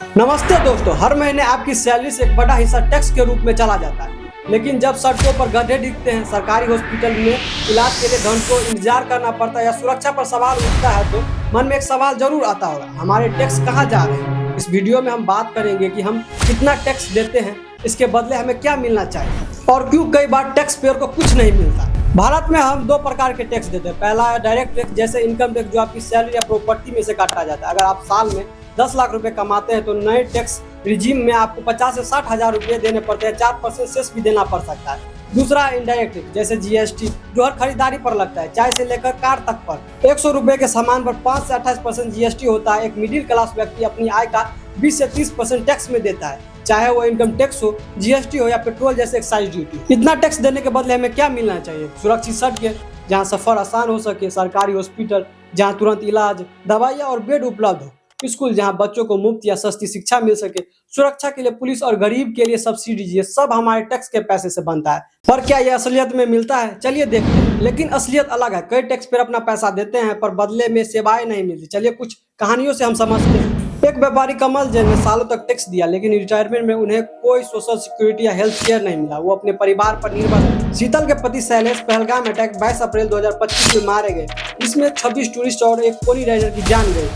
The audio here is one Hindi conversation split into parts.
नमस्ते दोस्तों, हर महीने आपकी सैलरी से एक बड़ा हिस्सा टैक्स के रूप में चला जाता है। लेकिन जब सड़कों पर गड्ढे दिखते हैं, सरकारी हॉस्पिटल में इलाज के लिए घंटों इंतजार करना पड़ता है या सुरक्षा पर सवाल उठता है तो मन में एक सवाल जरूर आता होगा, हमारे टैक्स कहाँ जा रहे हैं। इस वीडियो में हम बात करेंगे कि हम कितना टैक्स देते हैं, इसके बदले हमें क्या मिलना चाहिए और क्यों कई बार टैक्स पेयर को कुछ नहीं मिलता। भारत में हम दो प्रकार के टैक्स देते हैं। पहला है डायरेक्ट टैक्स, जैसे इनकम टैक्स जो आपकी सैलरी या प्रॉपर्टी में से काटा जाता है। अगर आप साल में 10 लाख रुपए कमाते हैं तो नए टैक्स रिजीम में आपको 50 से 60 हजार रुपये देने पड़ते हैं, 4% सेस भी देना पड़ सकता है। दूसरा इनडायरेक्ट टैक्स, जैसे जीएसटी, जो हर खरीदारी पर लगता है, चाय से लेकर कार तक पर। 100 रुपए के सामान पर 5 से 28% जीएसटी होता है। एक मिडिल क्लास व्यक्ति अपनी आय का 20 से 30% टैक्स में देता है, चाहे वो इनकम टैक्स हो, जीएसटी हो या पेट्रोल जैसे एक्साइज ड्यूटी। इतना टैक्स देने के बदले हमें क्या मिलना चाहिए? सुरक्षित सड़कें जहाँ सफर आसान हो सके, सरकारी हॉस्पिटल जहाँ तुरंत इलाज, दवाइयाँ और बेड उपलब्ध हो, स्कूल जहाँ बच्चों को मुफ्त या सस्ती शिक्षा मिल सके, सुरक्षा के लिए पुलिस और गरीब के लिए सब्सिडी, ये सब हमारे टैक्स के पैसे से बनता है। पर क्या ये असलियत में मिलता है? चलिए देखते हैं। लेकिन असलियत अलग है। कई टैक्स पेयर अपना पैसा देते हैं पर बदले में सेवाएं नहीं मिलती। चलिए कुछ कहानियों से हम समझते हैं। एक व्यापारी कमल जैन ने सालों तक टैक्स दिया, लेकिन रिटायरमेंट में उन्हें कोई सोशल सिक्योरिटी या हेल्थ केयर नहीं मिला। वो अपने परिवार पर निर्भर है। शीतल के पति शैलेश पहलगाम अटैक 22 अप्रैल 2025 में मारे गए। इसमें 26 टूरिस्ट और एक पोनी राइडर की जान गई।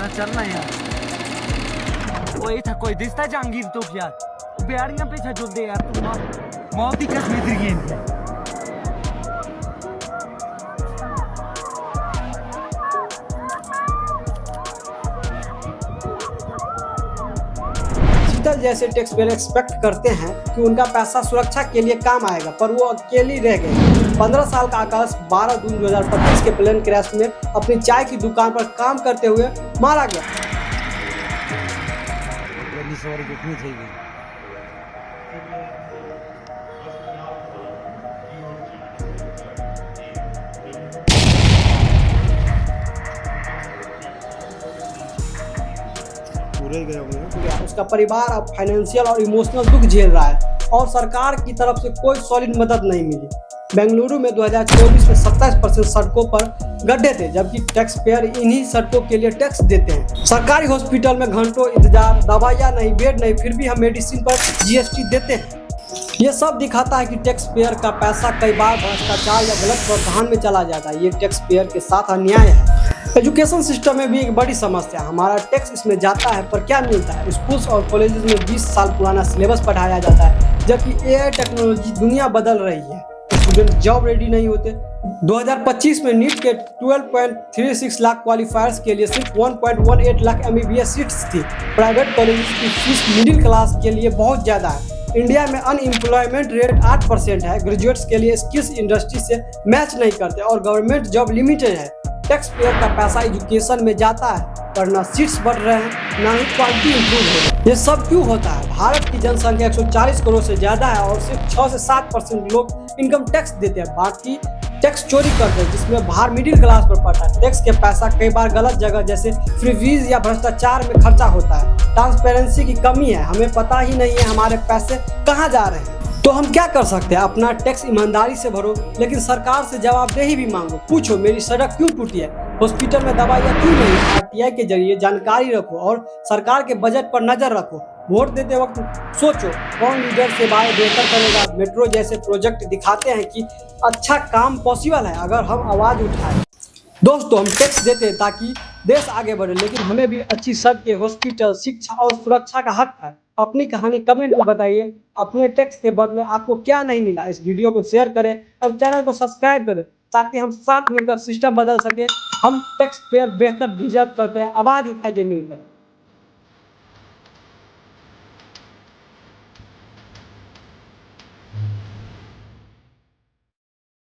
चलना यार, वही था कोई दिखता जहांगीर तो यार बेड़ियां पीछे जुल दे यार, तुम मौत की कसम इधर गेंद है। शीतल जैसे टैक्स पेयर एक्सपेक्ट करते हैं कि उनका पैसा सुरक्षा के लिए काम आएगा, पर वो अकेली रह गए। 15 साल का आकाश 12 जून 2025 के प्लेन क्रैश में अपनी चाय की दुकान पर काम करते हुए मारा गया। पूरे गए होंगे। उसका परिवार अब फाइनेंशियल और इमोशनल दुख झेल रहा है और सरकार की तरफ से कोई सॉलिड मदद नहीं मिली। बेंगलुरु में 2024 में 27% सड़कों पर गड्ढे थे, जबकि टैक्स पेयर इन्हीं सड़कों के लिए टैक्स देते हैं। सरकारी हॉस्पिटल में घंटों इंतजार, दवाइयाँ नहीं, बेड नहीं, फिर भी हम मेडिसिन पर जीएसटी देते हैं। ये सब दिखाता है कि टैक्स पेयर का पैसा कई बार भ्रष्टाचार या गलत प्रोत्साहन में चला जाता है। ये टैक्स पेयर के साथ अन्याय है। एजुकेशन सिस्टम में भी एक बड़ी समस्या, हमारा टैक्स इसमें जाता है पर क्या मिलता है? स्कूल्स और कॉलेजेस में 20 साल पुराना सिलेबस पढ़ाया जाता है, जबकि एआई टेक्नोलॉजी दुनिया बदल रही है। स्टूडेंट जॉब रेडी नहीं होते। 2025 में नीट के 12.36 लाख क्वालिफायर्स के लिए सिर्फ 1.18 लाख एमबीबीएस सीट्स थी। प्राइवेट कॉलेजेस की फीस मिडिल क्लास के लिए बहुत ज़्यादा है। इंडिया में अनएम्प्लॉयमेंट रेट 8% है। ग्रेजुएट्स के लिए स्किल्स इंडस्ट्री से मैच नहीं करते और गवर्नमेंट जॉब लिमिटेड है। टैक्स पेयर का पैसा एजुकेशन में जाता है पर ना सीट्स बढ़ रहे हैं, ना ही क्वालिटी इंप्रूव हो रही है। ये सब क्यों होता है? भारत की जनसंख्या 140 करोड़ से ज़्यादा है और सिर्फ 6 से 7% लोग इनकम टैक्स देते हैं। बाकी टैक्स चोरी करते हैं, जिसमें भार मिडिल क्लास पर पड़ता है। टैक्स के पैसा कई बार गलत जगह जैसे फ्रीवीज या भ्रष्टाचार में खर्चा होता है। ट्रांसपेरेंसी की कमी है, हमें पता ही नहीं है हमारे पैसे कहाँ जा रहे हैं। तो हम क्या कर सकते हैं? अपना टैक्स ईमानदारी से भरो, लेकिन सरकार से जवाबदेही भी मांगो। पूछो मेरी सड़क क्यों टूटी है, हॉस्पिटल में दवाइयाँ क्यों नहीं। आरटीआई के जरिए जानकारी रखो और सरकार के बजट पर नजर रखो। वोट देते वक्त सोचो कौन लीडर सेवाएं बेहतर करेगा। मेट्रो जैसे प्रोजेक्ट दिखाते हैं कि अच्छा काम पॉसिबल है अगर हम आवाज उठाएं। दोस्तों, हम टैक्स देते हैं ताकि देश आगे बढ़े, लेकिन हमें भी अच्छी सड़कें, हॉस्पिटल, शिक्षा और सुरक्षा का हक है। अपनी कहानी कमेंट में बताइए। अपने टैक्स के बदले आपको क्या नहीं मिला? इस वीडियो को शेयर करें और चैनल को सब्सक्राइब करें ताकि हम साथ मिलकर सिस्टम बदल सके। हम टैक्स पेयर बेहतर डिजर्व करते हैं, आवाज उठाए जमीन में।